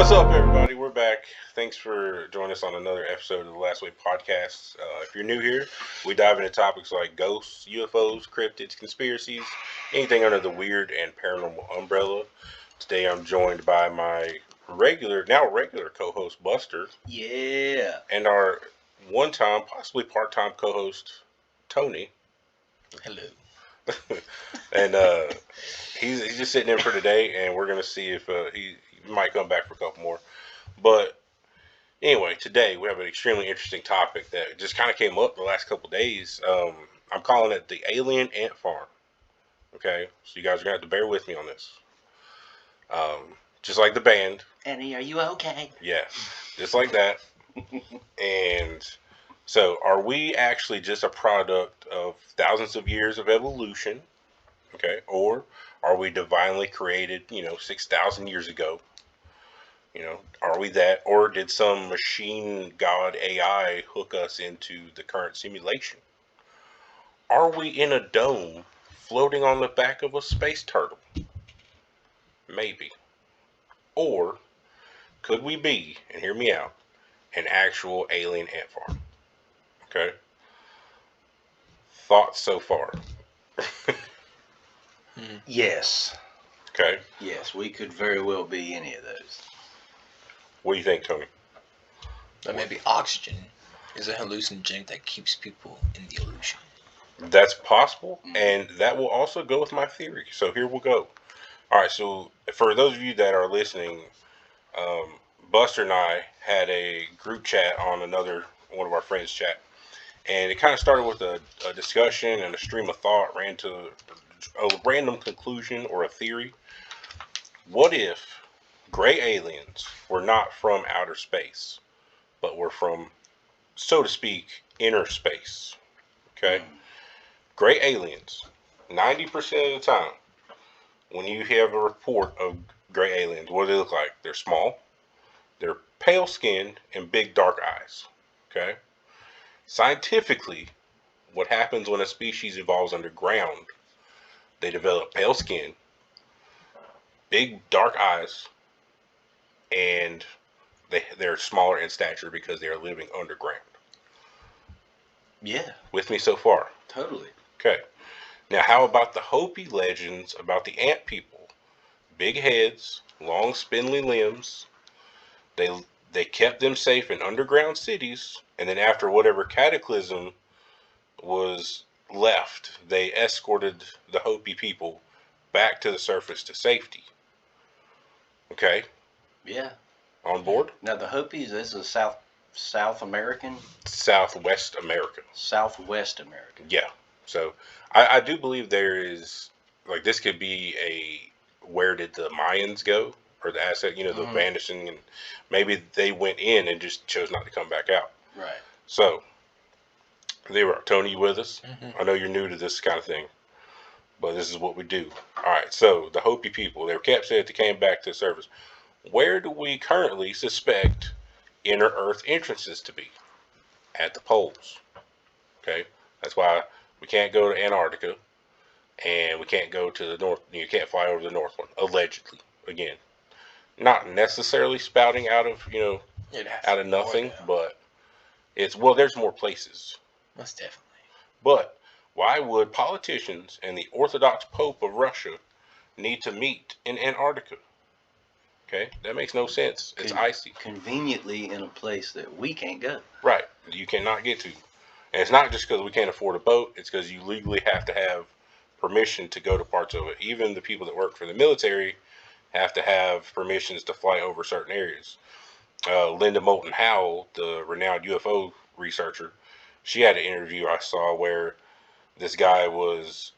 What's up, everybody? We're back. Thanks for joining us on another episode of the Last Way podcast. If you're new here, we dive into topics like ghosts, UFOs, cryptids, conspiracies, anything under the weird and paranormal umbrella. Today, I'm joined by my now regular co-host Buster, Yeah. and our one-time, possibly part-time co-host Tony. Hello. And he's just sitting in for today, and we're gonna see if he might come back for a couple more. But anyway, today we have an extremely interesting topic that just kind of came up the last couple days. I'm calling it the alien ant farm. Okay, so you guys are gonna have to bear with me on this. Just like the band, Annie, are you okay? yeah, just like that. And so, are we actually just a product of thousands of years of evolution? Okay, or are we divinely created? 6,000 years ago. Are we that, or did some machine god AI hook us into the current simulation? Are we in a dome floating on the back of a space turtle? Maybe. Or could we be, and hear me out, an actual alien ant farm? Okay? Thoughts so far? Yes. Okay? Yes, we could very well be any of those. What do you think, Tony? But maybe oxygen is a hallucinogen that keeps people in the illusion. That's possible, and that will also go with my theory. So here we'll go. All right, so for those of you that are listening, Buster and I had a group chat on one of our friends' chat, and it kind of started with a discussion and a stream of thought, ran to a random conclusion or a theory. What if gray aliens were not from outer space, but were from, so to speak, inner space? Okay? Gray aliens, 90% of the time, when you have a report of gray aliens, what do they look like? They're small, they're pale skinned, and big dark eyes. Okay? Scientifically, what happens when a species evolves underground? They develop pale skin, big dark eyes, and they're smaller in stature because they are living underground. Yeah, With me so far? totally. Okay. Now, how about the Hopi legends about the ant people? Big heads, long spindly limbs. They kept them safe in underground cities, and then after whatever cataclysm was left, they escorted the Hopi people back to the surface to safety. Okay, Yeah. on board? Now the Hopis, this is South American, Southwest America. Southwest American. Yeah. So I do believe there is, like, this could be where did the Mayans go? Or the asset, the vanishing, and maybe they went in and just chose not to come back out. Right. So, there we are. Tony, you with us? Mm-hmm. I know you're new to this kind of thing, but this is what we do. All right, so the Hopi people, they were captured, they came back to the surface. Where do we currently suspect inner Earth entrances to be? At the poles. Okay? That's why we can't go to Antarctica, and we can't go to the north. You can't fly over the north one, allegedly. Again, not necessarily spouting out of, out of nothing, but there's more places. Most definitely. But why would politicians and the Orthodox Pope of Russia need to meet in Antarctica? Okay, that makes no sense. It's icy. Conveniently in a place that we can't go. Right, you cannot get to. And it's not just because we can't afford a boat, it's because you legally have to have permission to go to parts of it. Even the people that work for the military have to have permissions to fly over certain areas. Linda Moulton Howell, the renowned UFO researcher, she had an interview I saw where this guy was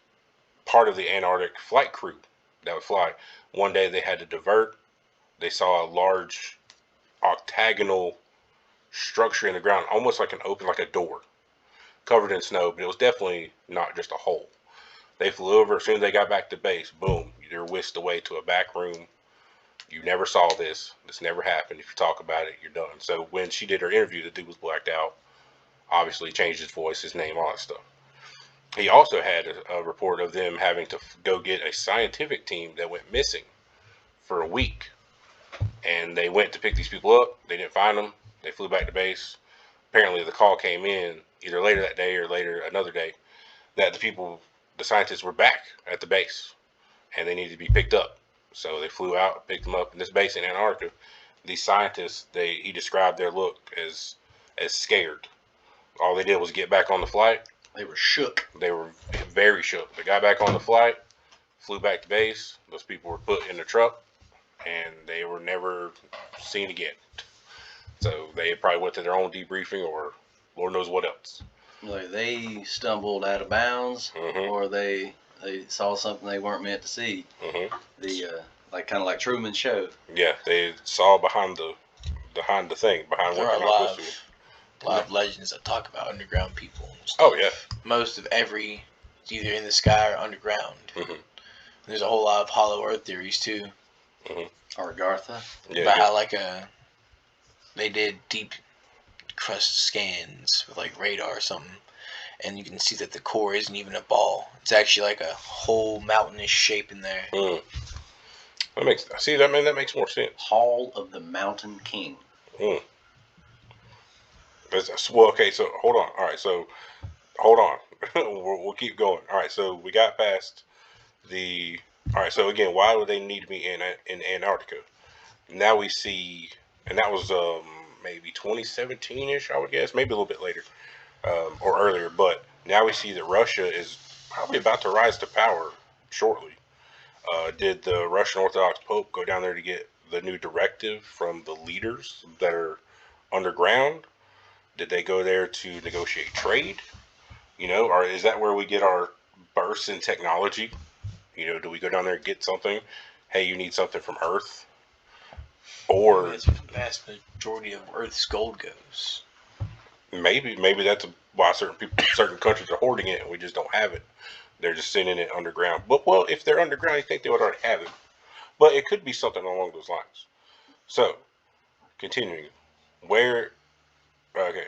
part of the Antarctic flight crew that would fly. One day they had to divert. They saw a large octagonal structure in the ground, almost like like a door, covered in snow, but it was definitely not just a hole. They flew over. As soon as they got back to base, boom, they're whisked away to a back room. You never saw this. This never happened. If you talk about it, you're done. So when she did her interview, the dude was blacked out. Obviously changed his voice, his name, all that stuff. He also had a report of them having to go get a scientific team that went missing for a week. and they went to pick these people up. They didn't find them. They flew back to base. Apparently, the call came in either later that day or later another day that the scientists were back at the base, and they needed to be picked up. So they flew out, picked them up in this base in Antarctica. These scientists, he described their look as scared. All they did was get back on the flight. They were shook. They were very shook. They got back on the flight, flew back to base. Those people were put in the truck, and they were never seen again. So they probably went to their own debriefing, or Lord knows what else. Like they stumbled out of bounds, or they saw something they weren't meant to see. The like kind of like Truman's Show. Yeah, they saw behind the thing, behind There what are they're not supposed to. a lot of legends that talk about underground people. And stuff. Oh yeah. Most of every, it's either in the sky or underground. There's a whole lot of hollow earth theories too. Argartha. Yeah, About how they did deep crust scans with like radar or something, and you can see that the core isn't even a ball. It's actually like a whole mountainous shape in there. That makes more sense. Hall of the Mountain King. Well, okay, so hold on. All right, so hold on. we'll keep going. All right, so we got past the. All right, so again, why would they need to be in Antarctica? Now we see, and that was maybe 2017-ish, I would guess, maybe a little bit later or earlier. But now we see that Russia is probably about to rise to power shortly. Did the Russian Orthodox Pope go down there to get the new directive from the leaders that are underground? Did they go there to negotiate trade? Or is that where we get our bursts in technology? Do we go down there and get something? Hey, you need something from Earth? Or That's where the vast majority of Earth's gold goes. maybe that's why certain countries are hoarding it and we just don't have it. They're just sending it underground. But well, if they're underground, you think they would already have it. But it could be something along those lines. So, continuing.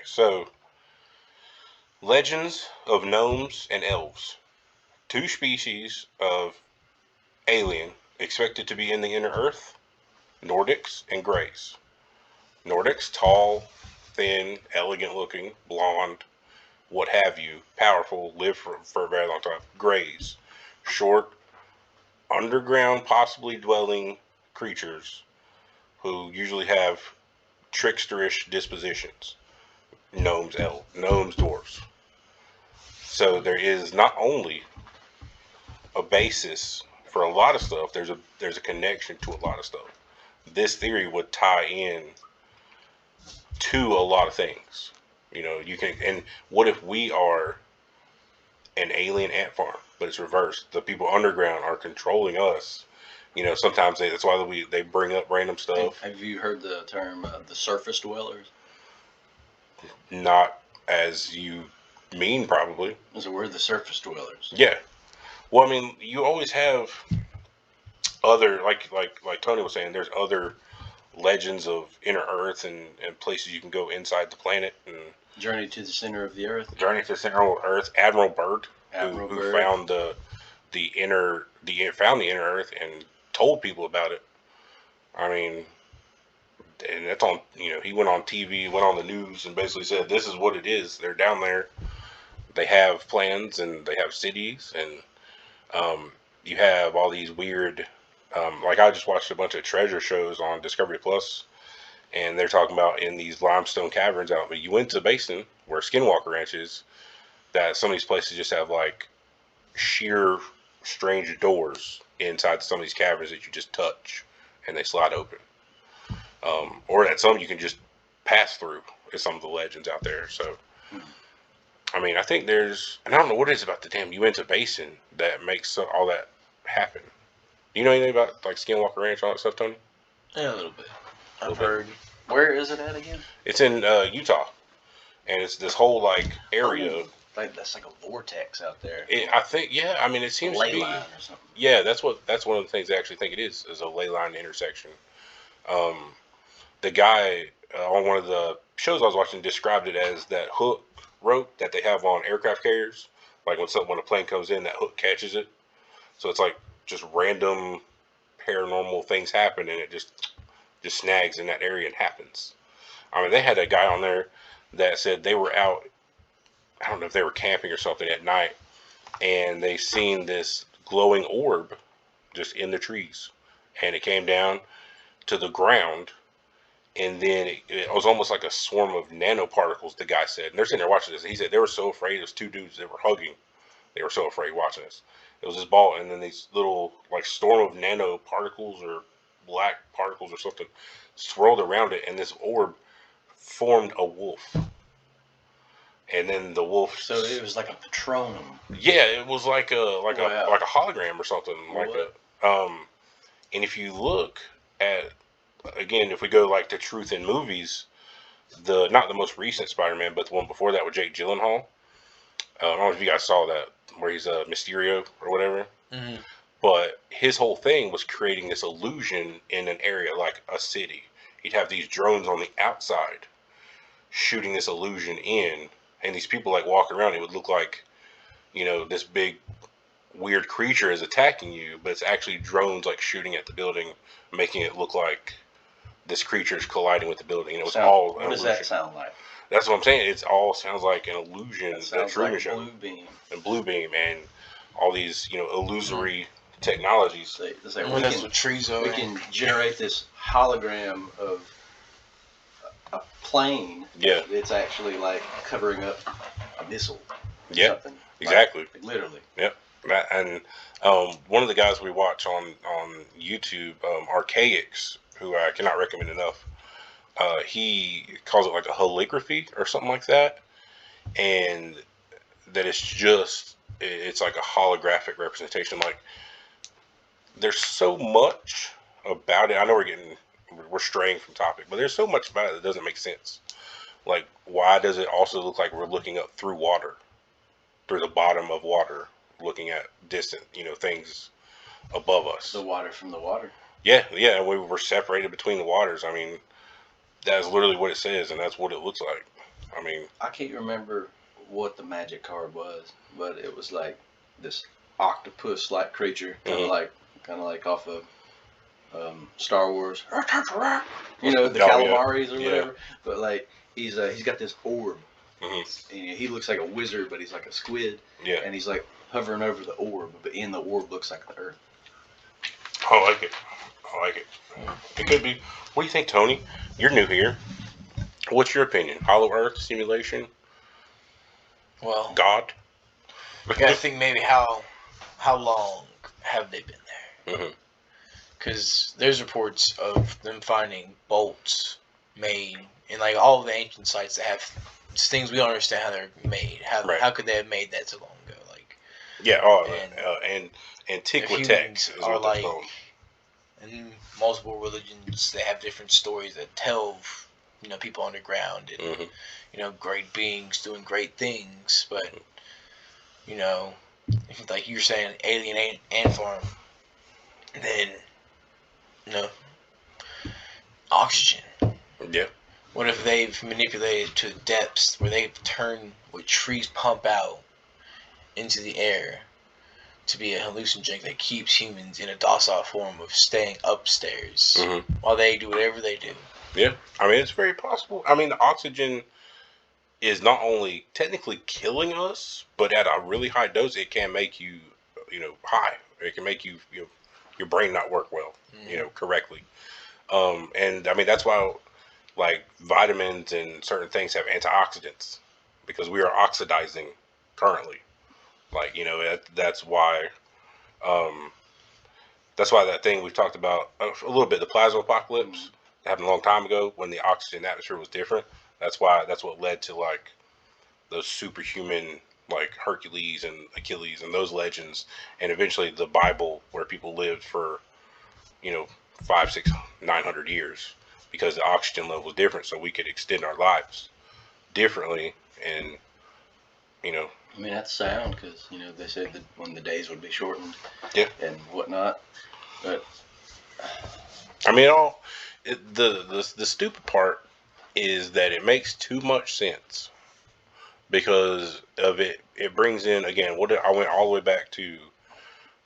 So legends of gnomes and elves. Two species of alien expected to be in the inner earth. Nordics and Greys. Nordics, tall, thin, elegant looking, blonde, what have you, powerful, live for a very long time. Greys, short, underground, possibly dwelling creatures who usually have tricksterish dispositions. Gnomes, dwarves. So there is not only a basis for a lot of stuff, there's a connection to a lot of stuff. This theory would tie in to a lot of things. And what if we are an alien ant farm, but it's reversed? The people underground are controlling us. Sometimes that's why they bring up random stuff. Have you heard the term the surface dwellers? Not as you mean, probably. So we're the surface dwellers. Yeah. Well, I mean, you always have other, like Tony was saying, there's other legends of inner Earth and places you can go inside the planet. And Journey to the Center of the Earth. Journey to the Center of the Earth. Admiral Byrd, who found the inner Earth and told people about it. I mean, and that's on. He went on TV, went on the news, and basically said, "This is what it is. They're down there. They have plans and they have cities, and you have all these weird." Like I just watched a bunch of treasure shows on Discovery Plus, and they're talking about in these limestone caverns out. But you went to the basin where Skinwalker Ranch is. That some of these places just have like sheer strange doors inside some of these caverns that you just touch and they slide open. Or that some you can just pass through is some of the legends out there. So, I mean, I think there's, and I don't know what it is about the damn Uinta Basin that makes all that happen. Do you know anything about like Skinwalker Ranch, all that stuff, Tony? Yeah, a little bit. I've bit. heard. Where is it at again? It's in Utah, and it's this whole like area. Like that's like a vortex out there. I think, yeah. I mean, it seems to be. Ley line or something. Yeah, that's one of the things I actually think it is a ley line intersection. The guy on one of the shows I was watching described it as that hook rope that they have on aircraft carriers. Like when a plane comes in, that hook catches it. So it's like just random paranormal things happen, and it just just snags in that area and happens. I mean, they had a guy on there that said they were out, I don't know if they were camping or something at night, and they seen this glowing orb just in the trees. And it came down to the ground, and then it was almost like a swarm of nanoparticles, the guy said. And they're sitting there watching this. He said they were so afraid. It was two dudes that were hugging. They were so afraid watching this. It was this ball, and then these little, like, storm of nanoparticles or black particles or something swirled around it, and this orb formed a wolf. And then the wolf. So it was like a Patronum. Yeah, it was like a like a hologram or something. Like What? and if you look at, again, if we go like to truth in movies, not the most recent Spider-Man, but the one before that with Jake Gyllenhaal. I don't know if you guys saw that, where he's Mysterio or whatever. Mm-hmm. But his whole thing was creating this illusion in an area like a city. He'd have these drones on the outside shooting this illusion in, and these people like walking around. It would look like, this big weird creature is attacking you, but it's actually drones like shooting at the building, making it look like this creature is colliding with the building. It was all an What does illusion. that sound like? That's what I'm saying. It all sounds like an illusion. That sounds like show. Blue Beam. And Blue Beam and all these, illusory technologies. They say, Well, that's what trees are. we can generate this hologram of a plane. Yeah. It's actually like covering up a missile. Or Yeah, something. exactly. Like, literally. Yep. And one of the guys we watch on YouTube, Archaics, who I cannot recommend enough, he calls it like a holography or something like that, and that it's like a holographic representation. Like, there's so much about it. I know we're straying from topic, but there's so much about it that doesn't make sense. Like, why does it also look like we're looking up through water, through the bottom of water, looking at distant, things above us? The water from the water. Yeah, and we were separated between the waters. I mean, that's literally what it says, and that's what it looks like. I mean, I can't remember what the magic card was, but it was like this octopus-like creature, kind of like off of Star Wars. The calamaris or whatever. But like he's got this orb, and he looks like a wizard, but he's like a squid. Yeah. And he's like hovering over the orb, but in the orb looks like the Earth. I like it. It could be. What do you think, Tony? You're new here. What's your opinion? Hollow Earth, simulation, Well, God? you gotta think maybe how long have they been there? Mm-hmm. Because there's reports of them finding bolts made in like all of the ancient sites that have things we don't understand how they're made. How could they have made that so long ago? Like, Yeah. And Antiquitex is are what like, they're called. in multiple religions, they have different stories that tell people underground and great beings doing great things. But if like you're saying alien ant farm, then oxygen. Yeah. What if they've manipulated to depths where they've turned what trees pump out into the air to be a hallucinogen that keeps humans in a docile form of staying upstairs while they do whatever they do? Yeah. I mean, it's very possible. I mean, the oxygen is not only technically killing us, but at a really high dose, it can make you, high. It can make you, your brain not work well, correctly. And I mean, that's why, like, vitamins and certain things have antioxidants, because we are oxidizing currently. Like, that's why that thing we talked about a little bit, the plasma apocalypse, happened a long time ago when the oxygen atmosphere was different. That's what led to like those superhuman, like Hercules and Achilles and those legends, and eventually the Bible, where people lived for 5, 6, 900 years, because the oxygen level was different, so we could extend our lives differently. And I mean, that's sound, because they said that when the days would be shortened, Yeah. and whatnot. But I mean, the stupid part is that it makes too much sense because of it. It brings in, again, I went all the way back to,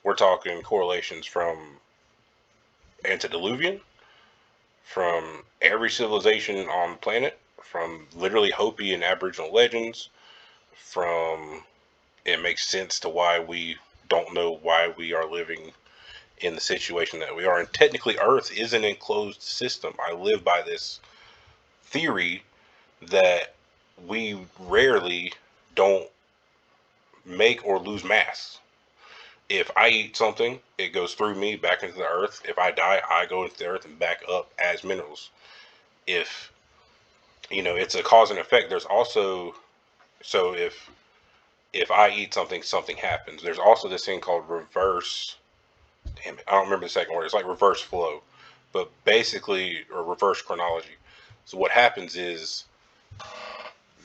we're talking correlations from antediluvian, from every civilization on the planet, from literally Hopi and Aboriginal legends, from it makes sense to why we don't know why we are living in the situation that we are. And technically, Earth is an enclosed system. I live by this theory that we rarely don't make or lose mass. If I eat something, it goes through me back into the earth. If I die, I go into the earth and back up as minerals. If, it's a cause and effect. There's also, so if I eat something, something happens. There's also this thing called reverse, damn it, I don't remember the second word. It's like reverse flow, but basically, or reverse chronology. So what happens is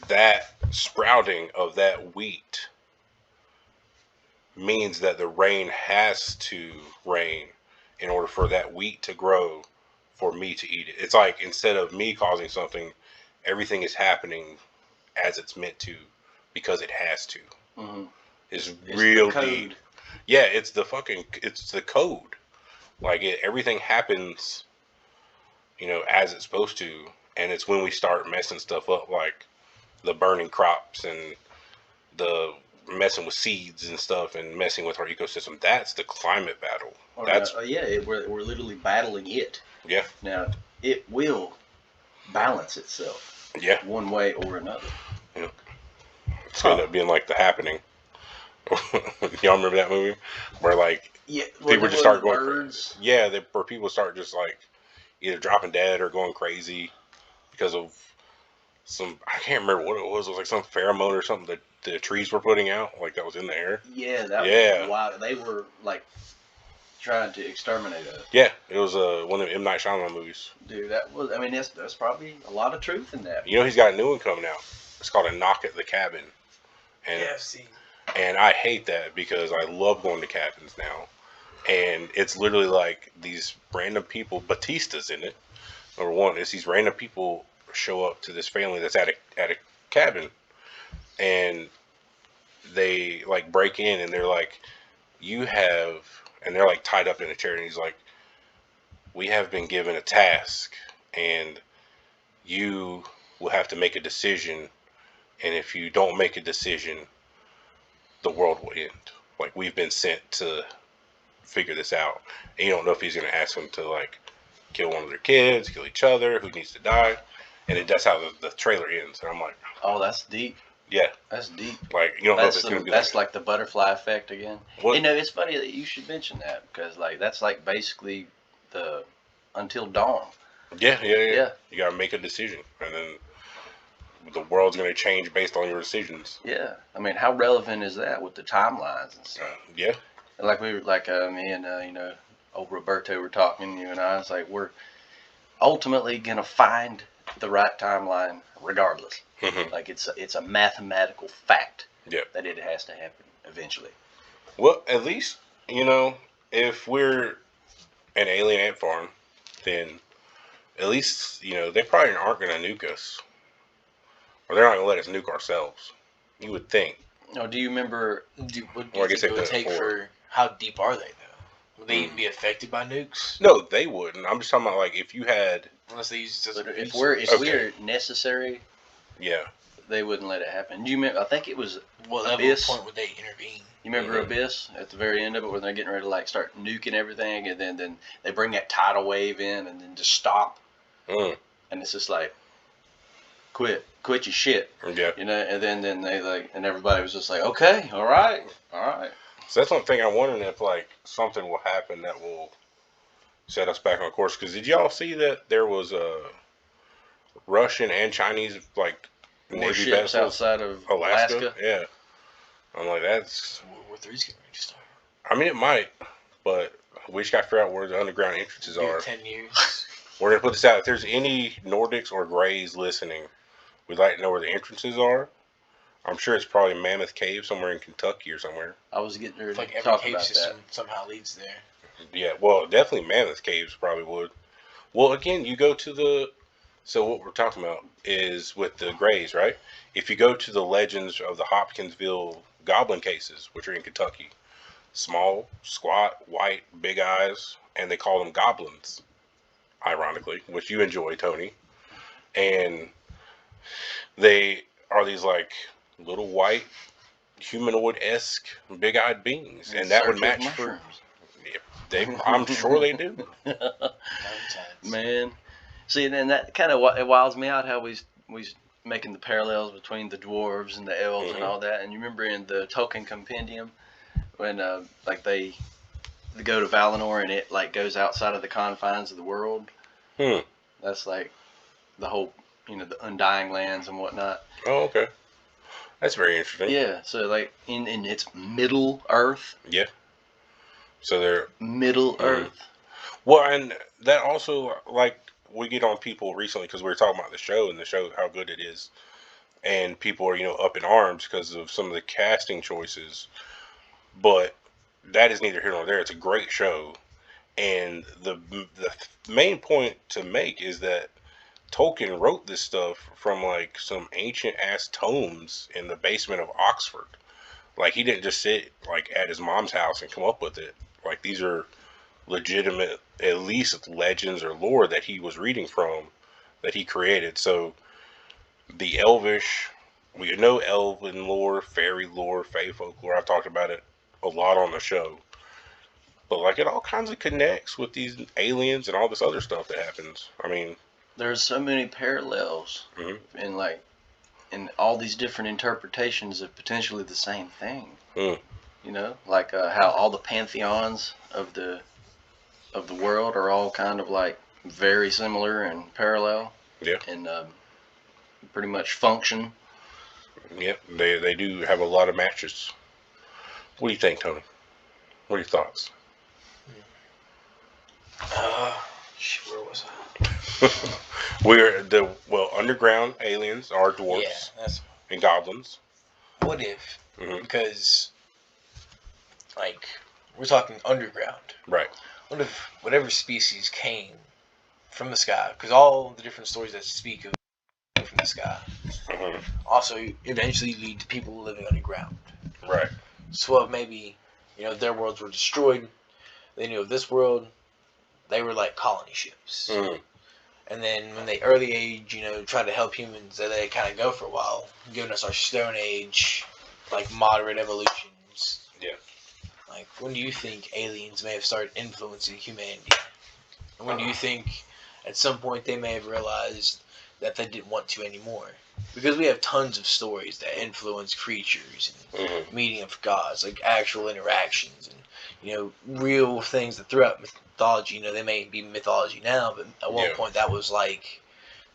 that sprouting of that wheat means that the rain has to rain in order for that wheat to grow for me to eat it. It's like instead of me causing something, everything is happening as it's meant to because it has to. Mm-hmm. It's real the deep. Yeah, it's the code. Like everything happens, as it's supposed to, and it's when we start messing stuff up, like the burning crops and the messing with seeds and stuff and messing with our ecosystem. That's the climate battle. That's we're literally battling it. Yeah. Now it will balance itself. Yeah. One way or another. Yeah. It's gonna end up being like The Happening. Y'all remember that movie where people just start going crazy? Yeah, where people start just like either dropping dead or going crazy because of I can't remember what it was. It was like some pheromone or something that the trees were putting out, like that was in the air. Yeah, was wild. They were like trying to exterminate us. Yeah, it was one of M. Night Shyamalan movies. Dude, that's probably a lot of truth in that. He's got a new one coming out. It's called A Knock at the Cabin. And, yeah, I've seen. And I hate that because I love going to cabins now. And it's literally like these random people, Batista's in it. Number one, it's these random people show up to this family that's at a cabin, and they like break in and they're like, and they're like tied up in a chair, and he's like, we have been given a task and you will have to make a decision, and if you don't make a decision, the world will end. Like, we've been sent to figure this out. And you don't know if he's going to ask them to like kill one of their kids, kill each other, who needs to die. And that's how the trailer ends. And I'm like, oh, that's deep. Yeah. That's deep. Like, you don't know if it's going to be that's like the butterfly effect again. What? It's funny that you should mention that because like that's like basically the Until Dawn. Yeah. You got to make a decision, and then the world's going to change based on your decisions. Yeah. I mean, how relevant is that with the timelines and stuff? Yeah. Like we were like me and old Roberto were talking, you and I. It's like we're ultimately gonna find the right timeline regardless. Mm-hmm. Like it's a mathematical fact. Yeah. That it has to happen eventually. Well, at least if we're an alien ant farm, then at least they probably aren't gonna nuke us, or they're not gonna let us nuke ourselves. You would think. Oh, do you remember? What do you think it would take for? How deep are they though? Would they even be affected by nukes? No, they wouldn't. I'm just talking about like if you had. Unless they use if we're necessary. Yeah. They wouldn't let it happen. Do you remember? I think it was what Abyss. Level point would they intervene? You remember Abyss at the very end of it, where they're getting ready to like start nuking everything, and then they bring that tidal wave in, and then just stop. Mm. And it's just like, quit your shit. Yeah. And then they like, and everybody was just like, okay, all right. So that's one thing I'm wondering if like something will happen that will set us back on course. Because did y'all see that there was a Russian and Chinese like Navy vessels outside of Alaska? Yeah. I'm like, that's World War III's getting ready to start. I mean, it might, but we just got to figure out where the underground entrances are. 10 years. We're gonna put this out. If there's any Nordics or Greys listening, we'd like to know where the entrances are. I'm sure it's probably Mammoth Cave somewhere in Kentucky or somewhere. I was getting ready like to talk every cave about system that. somehow leads there. Yeah, well, definitely Mammoth Caves probably would. Well, again, you go to so what we're talking about is with the Greys, right? If you go to the legends of the Hopkinsville goblin cases, which are in Kentucky, small, squat, white, big eyes, and they call them goblins. ironically, which you enjoy, Tony, and they are these like little white humanoid-esque big-eyed beings, and that would search of match for. mushrooms. I'm sure they do. Man, see, then that kind of it wiles me out how we making the parallels between the dwarves and the elves and all that. And you remember in the Tolkien Compendium when like they go to Valinor and it like goes outside of the confines of the world. That's like the whole, the Undying Lands and whatnot. Oh, okay. That's very interesting. Yeah, so like in its Middle Earth. Yeah. So they're Middle Earth. Well, and that also, like, we get on people recently because we were talking about the show and the show, how good it is. And people are, up in arms because of some of the casting choices. But that is neither here nor there. It's a great show. And the main point to make is that Tolkien wrote this stuff from, like, some ancient-ass tomes in the basement of Oxford. Like, he didn't just sit, like, at his mom's house and come up with it. Like, these are legitimate, at least legends or lore that he was reading from, that he created. So, the Elvish, we know elven lore, fairy lore, fae folklore. I've talked about it a lot on the show. But, like, it all kinds of connects with these aliens and all this other stuff that happens. I mean, there's so many parallels in, like, in all these different interpretations of potentially the same thing. Like how all the pantheons of the world are all kind of like very similar and parallel. Yeah. And pretty much function. Yep, they do have a lot of matches. What do you think, Tony? What are your thoughts? Where was I? We're underground aliens are dwarfs and goblins. What if? Because, like, we're talking underground. Right. What if whatever species came from the sky? Because all the different stories that speak of from the sky also eventually lead to people living underground. Right. So maybe, their worlds were destroyed. They knew of this world. They were like colony ships. And then when the early age, tried to help humans, they kind of go for a while, giving us our Stone Age, like, moderate evolutions. Yeah. Like, when do you think aliens may have started influencing humanity? And when do you think, at some point, they may have realized that they didn't want to anymore? Because we have tons of stories that influence creatures and meeting of gods, like actual interactions and, real things that throughout mythology, they may be mythology now, but at one point that was like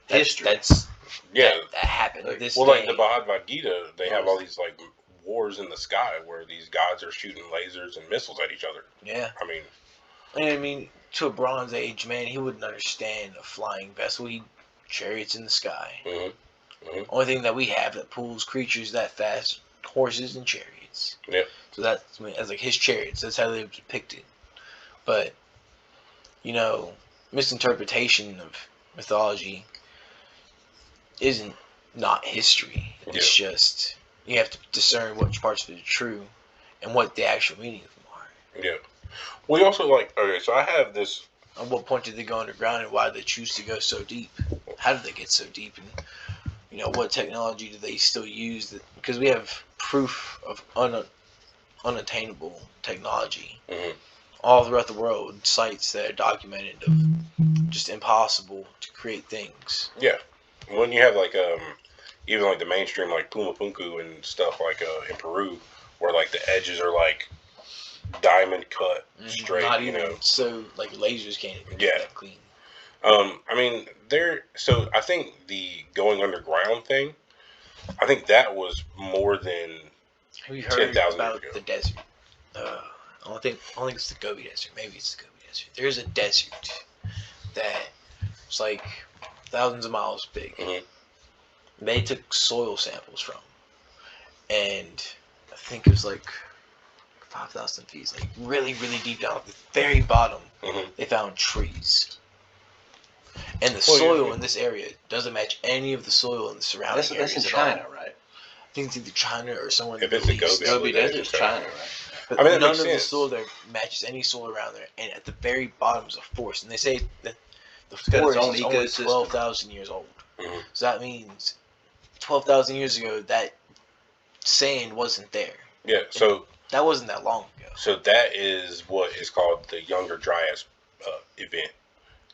history. That happened. Like, this like the Bhagavad Gita, they have all these like wars in the sky where these gods are shooting lasers and missiles at each other. Yeah. I mean, to a Bronze Age man, he wouldn't understand a flying vessel. Chariots in the sky. Only thing that we have that pulls creatures that fast, horses and chariots. Yeah. So that's like his chariots. That's how they were depicted. But, misinterpretation of mythology isn't not history. It's just you have to discern which parts of it are true and what the actual meaning of them are. Yeah. We also so I have this. At what point did they go underground and why did they choose to go so deep? How did they get so deep? And, what technology do they still use? Because we have proof of unattainable technology all throughout the world, sites that are documented of just impossible to create things. Yeah. When you have even like the mainstream like Puma Punku and stuff like in Peru, where like the edges are like diamond cut straight. Not even so like lasers can't even get that clean. So I think the going underground thing, I think that was more than 10,000 years ago. The desert? I don't think it's the Gobi Desert. Maybe it's the Gobi Desert. There's a desert that it's like thousands of miles big. They took soil samples from, and I think it was like 5,000 feet, like really, really deep down at the very bottom. They found trees. And the soil in this area doesn't match any of the soil in the surrounding areas. That's in China, right? I think it's either China or somewhere in the Middle East. Gobi Desert is China, right? But none of the soil there matches any soil around there. And at the very bottom is a forest. And they say that the the got its forest own is only ecosystem. 12,000 years old. Mhm. So that means 12,000 years ago, that sand wasn't there. Yeah, so That wasn't that long ago. so that is what is called the Younger Dryas event,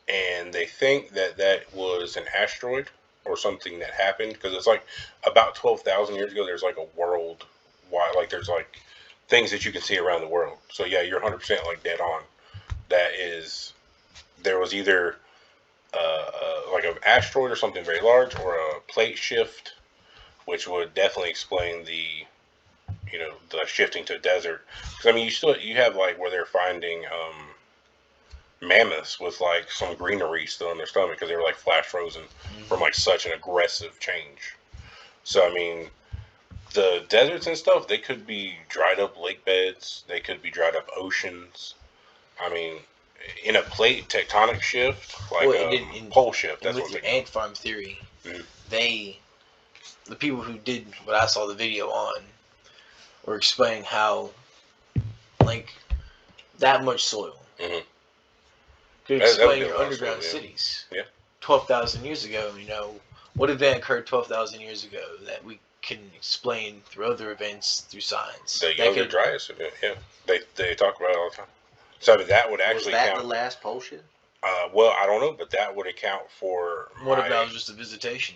and they think that that was an asteroid or something that happened because it's like about 12,000 years ago. There's like a world wide, like there's like things that you can see around the world. So yeah, you're 100% like dead on. That is, there was either like an asteroid or something very large, or a plate shift, which would definitely explain the the shifting to desert. Because I mean, you have like where they're finding mammoths with like some greenery still in their stomach because they were like flash frozen from like such an aggressive change. So I mean, the deserts and stuff, they could be dried up lake beds, they could be dried up oceans. I mean, in a plate tectonic shift, like pole shift. And That's with what your they ant farm theory, Mhm. the people who did what I saw the video on, were explaining how, like, that much soil Mhm. could That would explain be a your lot of underground soil, yeah. cities. Yeah. 12,000 years ago, what event occurred 12,000 years ago that we can explain through other events, through science? The That Younger could- Dryas event, yeah. They talk about it all the time. So I mean, that would Was actually that count. the last pole shift? Well, I don't know, but that would account for What if my. that was just a visitation?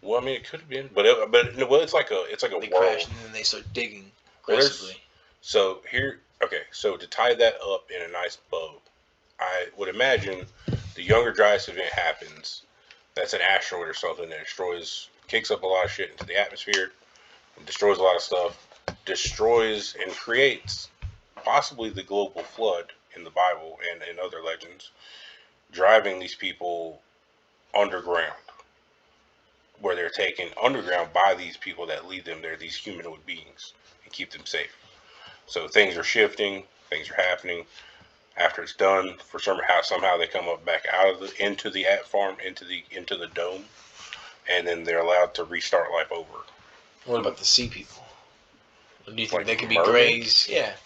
Well, I mean, it could have been, but no, well, it's like a They world. crashed and then they start digging Well, there's- aggressively. So here, okay, so to tie that up in a nice bow, I would imagine the Younger Dryas event happens. That's an asteroid or something that kicks up a lot of shit into the atmosphere, destroys a lot of stuff, destroys and creates possibly the global flood in the Bible and in other legends, driving these people underground, where they're taken underground by these people that lead them there, these humanoid beings, and keep them safe. So things are shifting, things are happening. After it's done, somehow they come up back out of into the ant farm, into the dome, and then they're allowed to restart life over. What about the sea people? Do you think Like they could be mermaids? greys? Yeah.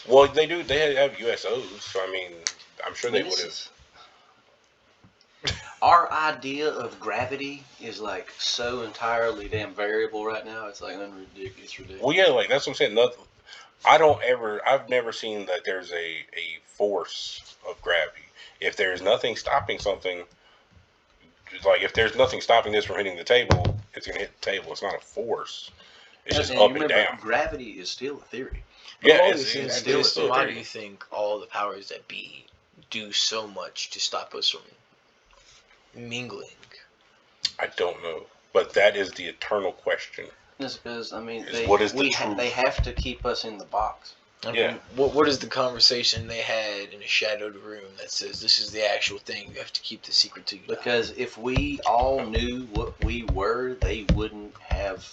Well, they do. They have USOs, so I mean, I'm sure they would have. Our idea of gravity is like so entirely damn variable right now. It's like it's ridiculous. Well, yeah, like that's what I'm saying. Nothing. I've never seen that there's a force of gravity. If there's nothing stopping something, like if there's nothing stopping this from hitting the table, it's gonna hit the table. It's not a force. It's just up and down. Gravity is still a theory. Yeah, All it's these things still exist. a Why theory. do you think all the powers that be do so much to stop us from mingling? I don't know, but that is the eternal question. Just because I mean, truth? they have to keep us in the box. Yeah. What is the conversation they had in a shadowed room that says this is the actual thing? You have to keep the secret to you. Because if we all knew what we were, they wouldn't have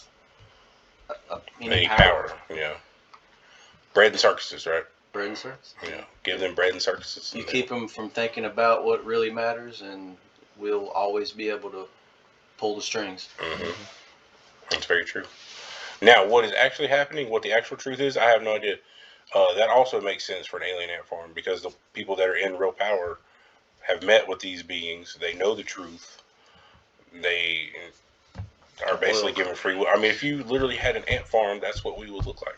any power. Yeah. Bread and circuses, right? Bread and circus. Yeah. Give them bread and circuses. You keep them from thinking about what really matters, and we'll always be able to pull the strings. Mm-hmm. That's very true. Now, what is actually happening, what the actual truth is, I have no idea. That also makes sense for an alien ant farm because the people that are in real power have met with these beings. They know the truth. They are basically given free will. I mean, if you literally had an ant farm, that's what we would look like.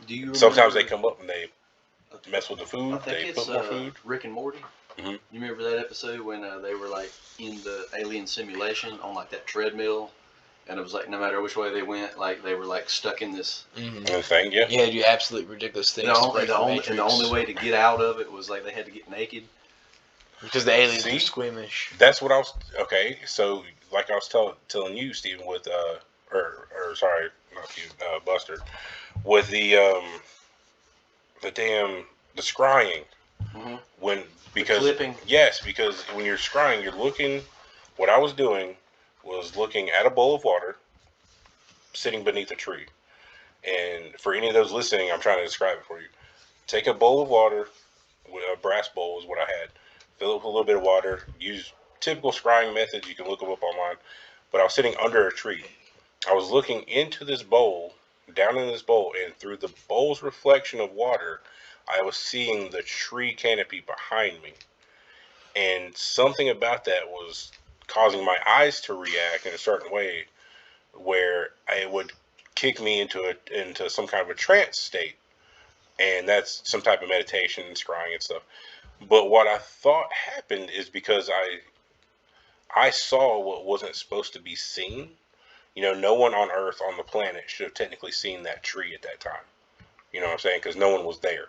Do you? Sometimes they come up and they mess with the food. I think They it's put more food. Rick and Morty. Mm-hmm. You remember that episode when they were like in the alien simulation on like that treadmill, and it was like no matter which way they went, like they were like stuck in this Thing, yeah. You had to do absolute ridiculous things. And the only way to get out of it was like they had to get naked. Because the aliens See? were squeamish. That's what I was. Okay, so like I was telling you, Stephen, with or sorry, not you, Buster, with the scrying. Mm-hmm. Because flipping. Yes, because when you're scrying, you're looking. What I was doing was looking at a bowl of water, sitting beneath a tree. And for any of those listening, I'm trying to describe it for you. Take a bowl of water, a brass bowl is what I had. Fill it with a little bit of water. Use typical scrying methods. You can look them up online. But I was sitting under a tree. I was looking into this bowl, down in this bowl, and through the bowl's reflection of water, I was seeing the tree canopy behind me. and something about that was causing my eyes to react in a certain way, where it would kick me into some kind of a trance state, and that's some type of meditation and scrying and stuff. But what I thought happened is because I saw what wasn't supposed to be seen. No one on Earth on the planet should have technically seen that tree at that time. You know what I'm saying? Because no one was there.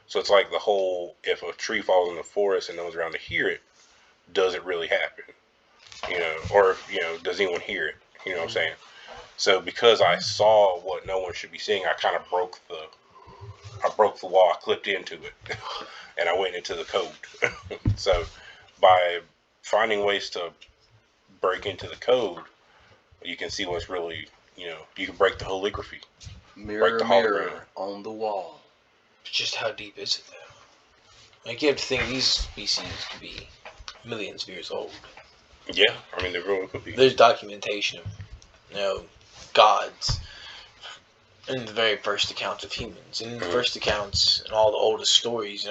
So it's like the whole, if a tree falls in the forest and no one's around to hear it, does it really happen? Or does anyone hear it? You know what I'm saying? So because I saw what no one should be seeing, I kind of broke the wall, I clipped into it, and I went into the code. So by finding ways to break into the code, you can see what's really, you can break the holography. Mirror, the mirror on the wall. Just how deep is it, though? Like, you have to think these species could be millions of years old. Yeah, I mean, they really could be. There's documentation of, gods in the very first accounts of humans. And in the first accounts and all the oldest stories,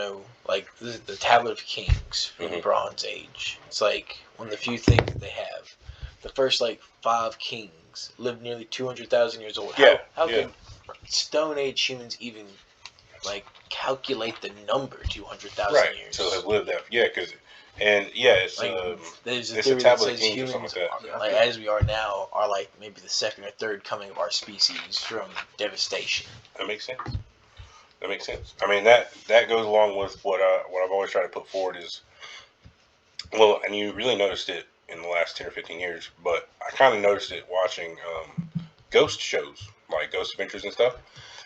like the Tablet of Kings from the Bronze Age. It's like one of the few things that they have. The first, 5 kings lived nearly 200,000 years old. How could Stone Age humans even, calculate the number 200,000 right, years? so they've lived that. Yeah, it's there's a it's theory a that Tablet of says Kings or humans, something like that. as we are now, are maybe the second or third coming of our species from devastation. That makes sense. I mean, that goes along with what I've always tried to put forward is, well, and you really noticed it in the last 10 or 15 years, but I kind of noticed it watching ghost shows, like Ghost Adventures and stuff,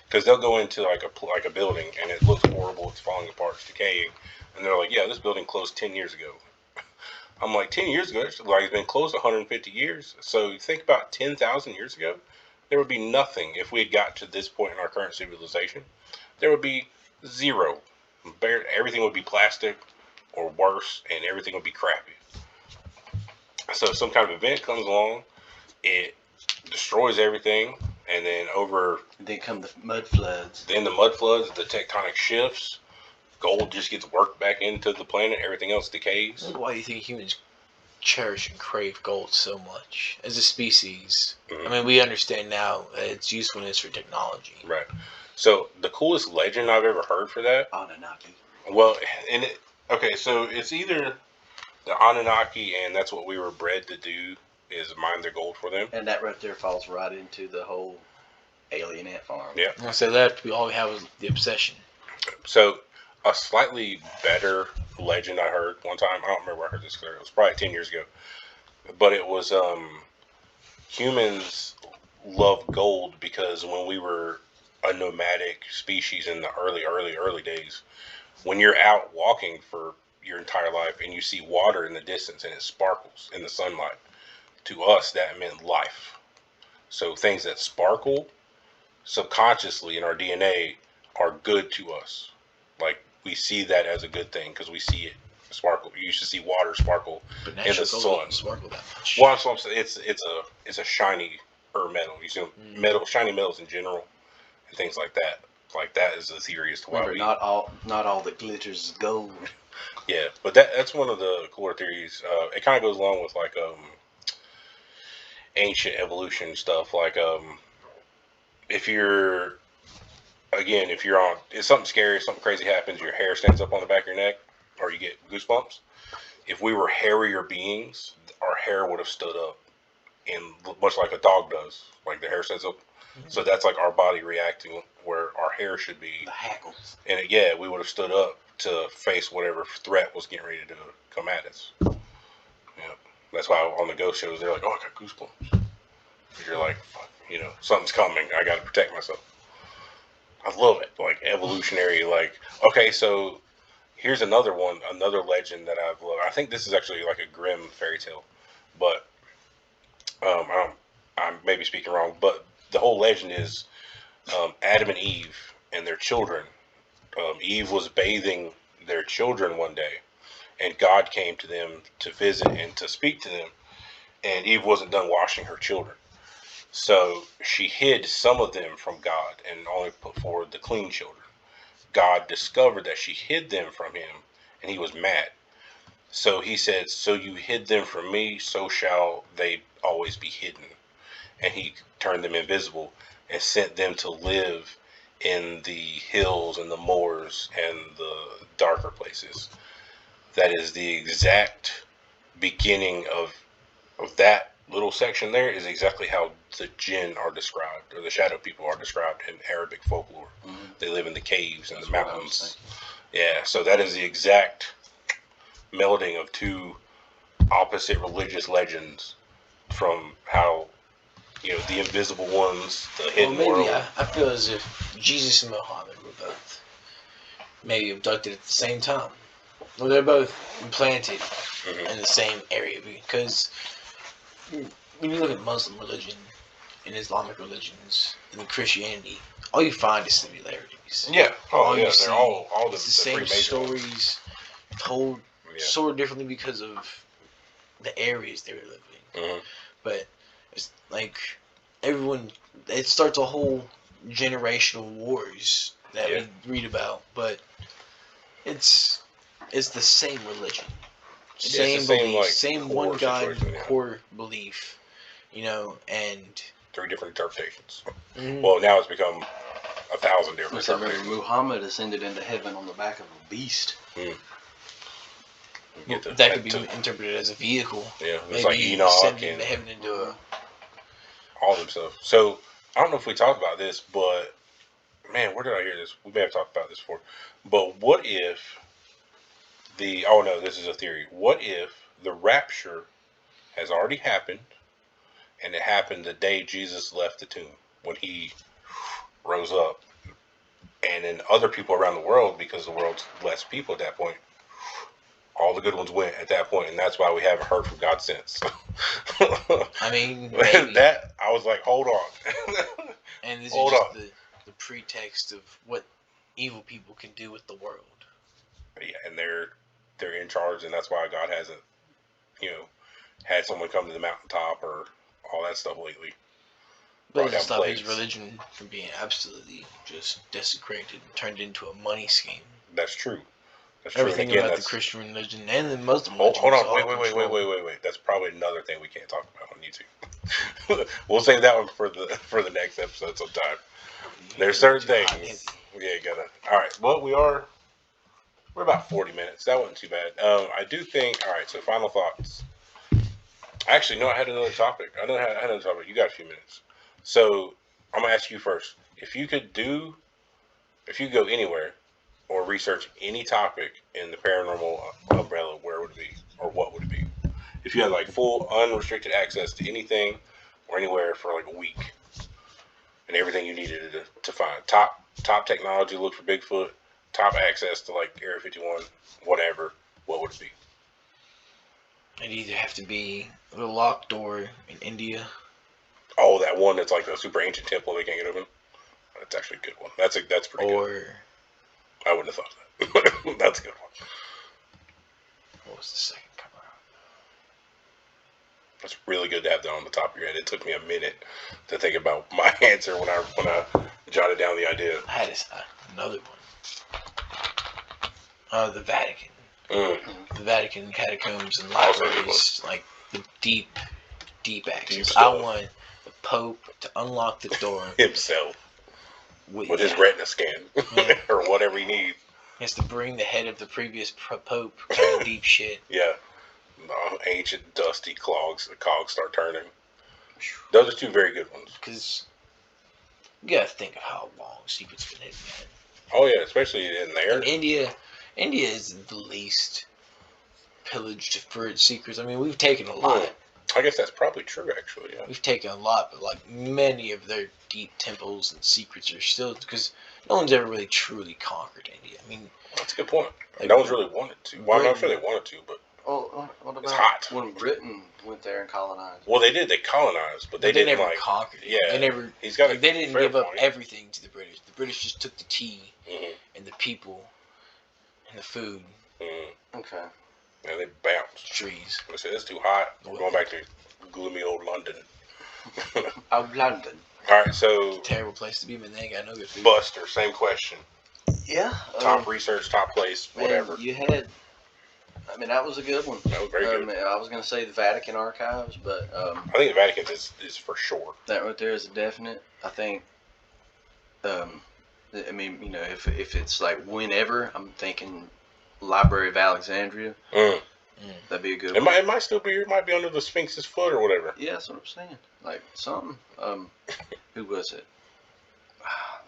because they'll go into like a building and it looks horrible, it's falling apart, it's decaying, and they're like, yeah, this building closed 10 years ago. I'm like, 10 years ago? It's been closed 150 years. So you think about 10,000 years ago, there would be nothing if we had got to this point in our current civilization. There would be zero. Everything would be plastic or worse, and everything would be crappy. So some kind of event comes along, it destroys everything, and then Then come the mud floods. Then the mud floods, the tectonic shifts, gold just gets worked back into the planet, everything else decays. Why do you think humans cherish and crave gold so much as a species? I mean, we understand now its usefulness for technology. Right. So the coolest legend I've ever heard for that, Anunnaki. well, okay, so it's either the Anunnaki, and that's what we were bred to do, is mine their gold for them. And that right there falls right into the whole alien ant farm. Yeah. I say that all we have is the obsession. So a slightly better legend I heard one time, I don't remember where I heard this, it was probably 10 years ago, but it was humans loved gold because when we were a nomadic species in the early days, when you're out walking for your entire life and you see water in the distance and it sparkles in the sunlight, to us that meant life. So things that sparkle subconsciously in our DNA are good to us. Like, we see that as a good thing because we see it sparkle. You used to see water sparkle in the sun. Sparkle that much. Well, that's what I'm saying. It's a shiny metal. You see shiny metals in general and things like that. Like, that is the theory as to why Remember, not all that glitters is gold. Yeah, but that's one of the cooler theories. It kind of goes along with ancient evolution stuff. Like, if you're on, if something scary, something crazy happens, your hair stands up on the back of your neck, or you get goosebumps. If we were hairier beings, our hair would have stood up, and much like a dog does, like the hair stands up. So that's like our body reacting where our hair should be. The hackles. And we would have stood up to face whatever threat was getting ready to come at us. Yeah, that's why on the ghost shows they're like, "Oh, I got goosebumps." You're like, "Fuck, something's coming. I got to protect myself." I love it, like evolutionary. Like, okay, so here's another legend that I've loved. I think this is actually like a grim fairy tale, but I'm maybe speaking wrong. But the whole legend is Adam and Eve and their children. Eve was bathing their children one day, and God came to them to visit and to speak to them, and Eve wasn't done washing her children. So she hid some of them from God and only put forward the clean children. God discovered that she hid them from him, and he was mad. So he said, "So you hid them from me, so shall they always be hidden." And he turned them invisible and sent them to live in the hills and the moors and the darker places. That is the exact beginning of that little section there is exactly how the jinn are described, or the shadow people are described in Arabic folklore. Mm-hmm. They live in the caves and That's the what I was mountains. thinking. Yeah, so that is the exact melding of two opposite religious legends from how, the invisible ones, the Well, hidden maybe world. I feel as if Jesus and Muhammad were both maybe abducted at the same time. Well, they're both implanted Mhm. in the same area, because when you look at Muslim religion and Islamic religions and Christianity, all you find is similarities. Yeah. Oh, All yeah. you see, They're all the it's the three same major ones. stories told Yeah. sort of differently because of the areas they were living. Mhm. But it's like everyone, it starts a whole generational wars that Yeah. we read about, but it's the same religion, Yeah, it's same the same, belief, like, same core one God situation, yeah. core belief, and Three different interpretations. mhm. Well, now it's become 1,000 different Except remember, interpretations. Muhammad ascended into heaven on the back of a beast. You get the that could be head to- interpreted as a vehicle. Yeah, it's Maybe like Enoch ascending and to heaven into a. all them stuff. So I don't know if we talked about this, but man, where did I hear this? We may have talked about this before. But what if oh no, this is a theory. What if the rapture has already happened, and it happened the day Jesus left the tomb, when he rose up, and then other people around the world, because the world's less people at that point, all the good ones went at that point, and that's why we haven't heard from God since. I mean, maybe. That I was like, hold on. And this Hold is just on. the pretext of what evil people can do with the world. Yeah, and they're in charge, and that's why God hasn't, had someone come to the mountaintop or all that stuff lately. But Brought it down stopped his plagues. religion from being absolutely just desecrated and turned into a money scheme. That's true. That's true. Everything And again, about that's the Christian religion and the Muslim hold religion is on. all Wait. controlled. That's probably another thing we can't talk about on YouTube. We'll save that one for the next episode sometime. There's certain Too hot and things. heavy. Yeah, you gotta. All right. Well, we're about 40 minutes. That wasn't too bad. I do think. All right. So final thoughts. Actually, no. I had another topic. I had another topic. You got a few minutes. So I'm gonna ask you first. If you could go anywhere or research any topic in the paranormal umbrella, where would it be, or what would it be? If you had like full unrestricted access to anything or anywhere for like a week, and everything you needed to find top technology, look for Bigfoot, top access to like Area 51, whatever, what would it be? It'd either have to be the locked door in India. Oh, that one that's like the super ancient temple they can't get open. That's actually a good one. That's pretty good. Or I wouldn't have thought of that. That's a good one. what was the second cover? It's really good to have that on the top of your head. It took me a minute to think about my answer when I jotted down the idea. I had another one. The Vatican. The Vatican catacombs and libraries, like the deep access. Deep I stuff. want the Pope to unlock the door Himself with his yeah. retina scan Yeah. or whatever he needs. He has to bring the head of the previous Pope, kind of deep shit. Yeah. Ancient dusty cogs start turning. Those are two very good ones. Because you gotta think of how long secrets been hidden, man. Oh yeah, especially in there. And India is the least pillaged for its secrets. I mean, we've taken a lot. I guess that's probably true, actually. Yeah. We've taken a lot, but like many of their deep temples and secrets are still, because no one's ever really truly conquered India. I mean, That's a good point. Like, no one's really wanted to. Well, I'm not sure Britain- they wanted to, but Well, what It's about hot. when Britain went there and colonized? well, they did. They colonized, but they didn't never like. conquered it. Yeah, They never. He's got. Like, they didn't fair give up point. everything to the British. The British just took the tea Mhm, and the people and the food, mhm. Okay. And they bounced. trees. They said it's too hot. We're going back to gloomy old London. Of London. All right, so Terrible place to be, man. They ain't got no good food. Buster, same question. Yeah. Top research, top place, Man, whatever. you had I mean, that was a good one. That was very good. I was going to say the Vatican archives, but I think the Vatican is for sure. That right there is a definite. I think. I mean, you know, if it's like whenever, I'm thinking Library of Alexandria. That'd be a good one. It might still be. It might be under the Sphinx's foot or whatever. Yeah, that's what I'm saying. Like something. Who was it?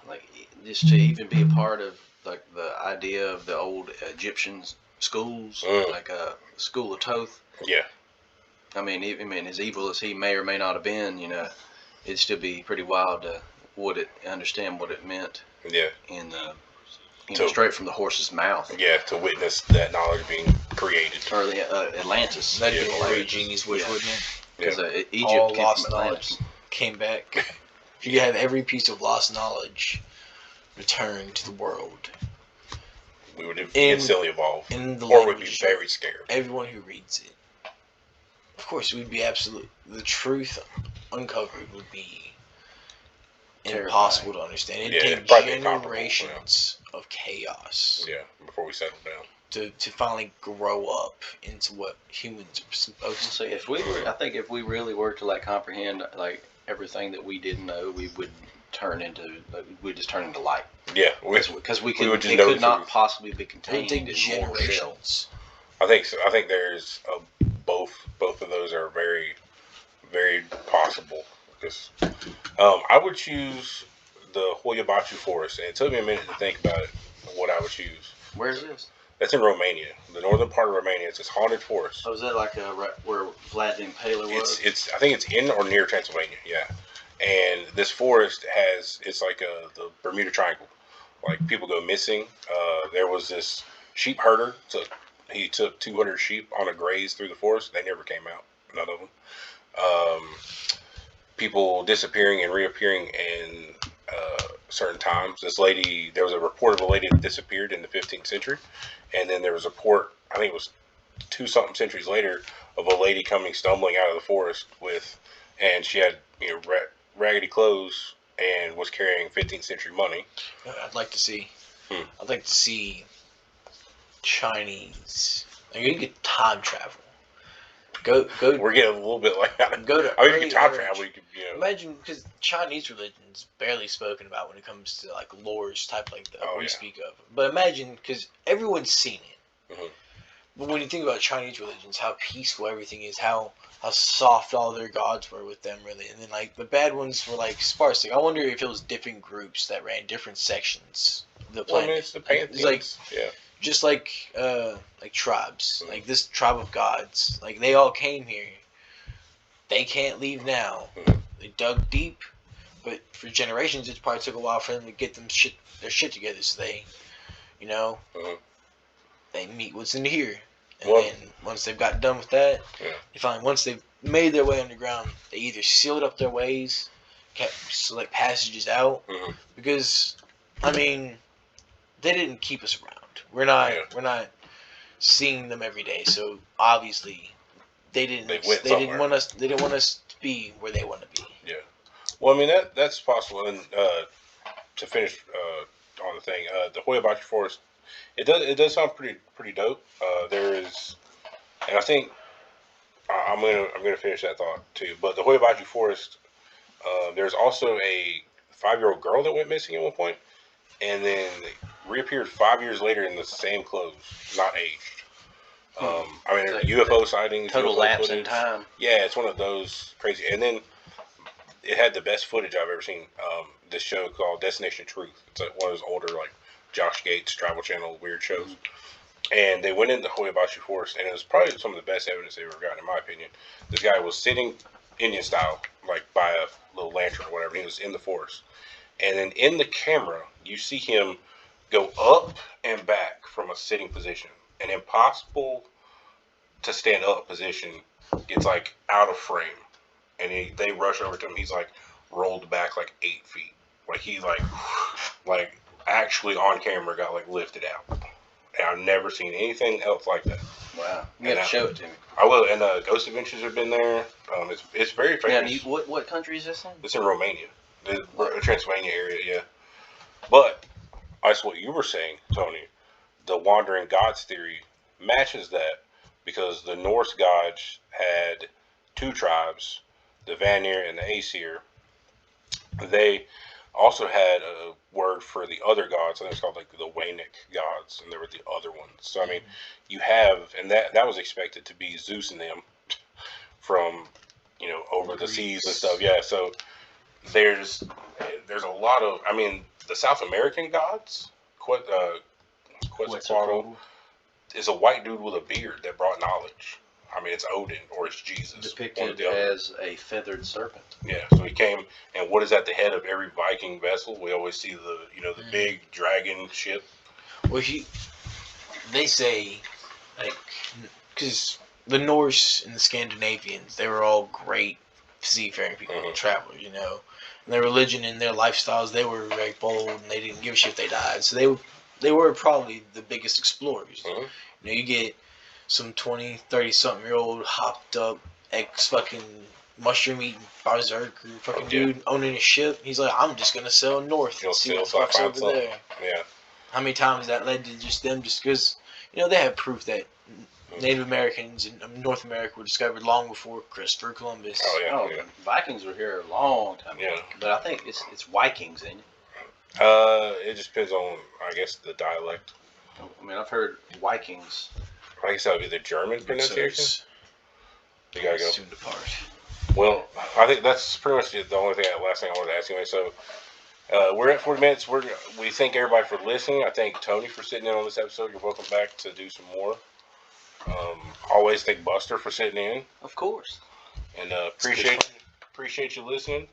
Like just to even be a part of like the idea of the old Egyptian schools, like a school of Thoth. Yeah. I mean, as evil as he may or may not have been, you know, it'd still be pretty wild to understand what it meant. Yeah. And straight from the horse's mouth. Yeah, to witness that knowledge being created. Or Atlantis. That'd be a great genius wish, wouldn't it? Because Egypt all came lost from knowledge Atlantis. came back. If you could have every piece of lost knowledge return to the world, we would instantly evolve. Or would be very scared. Everyone who reads it. Of course, we'd be the truth uncovered would be impossible to understand. It'd take generations of chaos. Yeah, before we settle down. To finally grow up into what humans are supposed to say. I think if we really were to like comprehend like everything that we didn't know, we would just turn into light. Yeah, because it could not possibly be contained in generations. I think so. I think there's both of those are very, very possible. Because I would choose the Huaybachu Forest, and it took me a minute to think about it. What I would choose. Where is this? That's in Romania, the northern part of Romania. It's this haunted forest. Oh, is that like where Vlad the Impaler was? I think it's in or near Transylvania. Yeah, and this forest it's like the Bermuda Triangle. Like people go missing. There was this sheep herder. He took 200 sheep on a graze through the forest. They never came out. None of them. People disappearing and reappearing in certain times. There was a report of a lady that disappeared in the 15th century, and then there was a report, I think it was 2-something centuries later, of a lady coming stumbling out of the forest and she had raggedy clothes and was carrying 15th century money. I'd like to see. I'd like to see Chinese. You could time travel. Go. We're getting a little bit like that. Go to. You can time travel. You could, Imagine, because Chinese religion's barely spoken about when it comes to like lores type like that we speak of. But imagine, because everyone's seen it. Mm-hmm. But when you think about Chinese religions, how peaceful everything is, how soft all their gods were with them, really, and then like the bad ones were like sparse. Like, I wonder if it was different groups that ran different sections of the planet. Well, it's the pantheons. It's like, just like tribes, like this tribe of gods, like they all came here. They can't leave now. They dug deep, but for generations, it probably took a while for them to get their shit together. So they, they meet what's in here, and then once they've got done with that, they find once they've made their way underground, they either sealed up their ways, kept like passages out, because I mean, they didn't keep us around. We're not seeing them every day, so obviously they didn't want us to be where they want to be. Yeah. Well, I mean that's possible. And to finish on the thing, the Huaybachu Forest, it does sound pretty dope. There is, and I think I'm gonna finish that thought too. But the Huaybachu Forest, there's also a 5-year-old girl that went missing at one point, and then reappeared 5 years later in the same clothes, not aged. I mean, like UFO sightings, total UFO lapse footage. in time. Yeah, it's one of those crazy. And then it had the best footage I've ever seen. This show called Destination Truth. It's like one of those older, like Josh Gates Travel Channel weird shows. And they went into Huaybachu Forest, and it was probably some of the best evidence they've ever gotten, in my opinion. This guy was sitting Indian style, like by a little lantern or whatever. And he was in the forest, and then in the camera, you see him go up and back from a sitting position. An impossible to stand up position gets like out of frame, and they rush over to him. He's like rolled back like 8 feet, like he like actually on camera got like lifted out. And I've never seen anything else like that. Wow, you have to show it to me. I will. And Ghost Adventures have been there. It's very famous. Yeah, what country is this in? It's in Romania, the Transylvania area. Yeah, but that's what you were saying, Tony. The wandering gods theory matches that, because the Norse gods had two tribes, the Vanir and the Aesir. They also had a word for the other gods, and it's called like the Wainic gods, and there were the other ones. So I mean, you have, and that was expected to be Zeus and them from, over the seas and stuff. Yeah, so there's a lot of, I mean, the South American gods, Quetzalcoatl is a white dude with a beard that brought knowledge. I mean, it's Odin or it's Jesus. Depicted as a feathered serpent. Yeah, so he came, and what is at the head of every Viking vessel? We always see the big dragon ship. Well, they say, like, because the Norse and the Scandinavians, they were all great seafaring people, travelers, And their religion and their lifestyles, they were very bold, and they didn't give a shit if they died. So they were probably the biggest explorers. You get some 20, 30-something-year-old hopped up fucking mushroom eating berserker fucking dude owning a ship. He's like, I'm just gonna sail north and see what the fuck's over there. Yeah. How many times that led to just them, just because they have proof that Native Americans in North America were discovered long before Christopher Columbus. Oh yeah. Vikings were here a long time ago. But I think it's Vikings, ain't it? It just depends on, I guess, the dialect. I mean, I've heard Vikings. I guess that would be the German pronunciation. You gotta go. Soon depart. Well, I think that's pretty much the last thing I wanted to ask anyway. So, we're at 40 minutes. We thank everybody for listening. I thank Tony for sitting in on this episode. You're welcome back to do some more. Always thank Buster for sitting in. Of course. And appreciate you listening.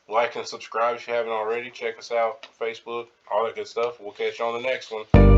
Like and subscribe if you haven't already. Check us out, Facebook, all that good stuff. We'll catch you on the next one.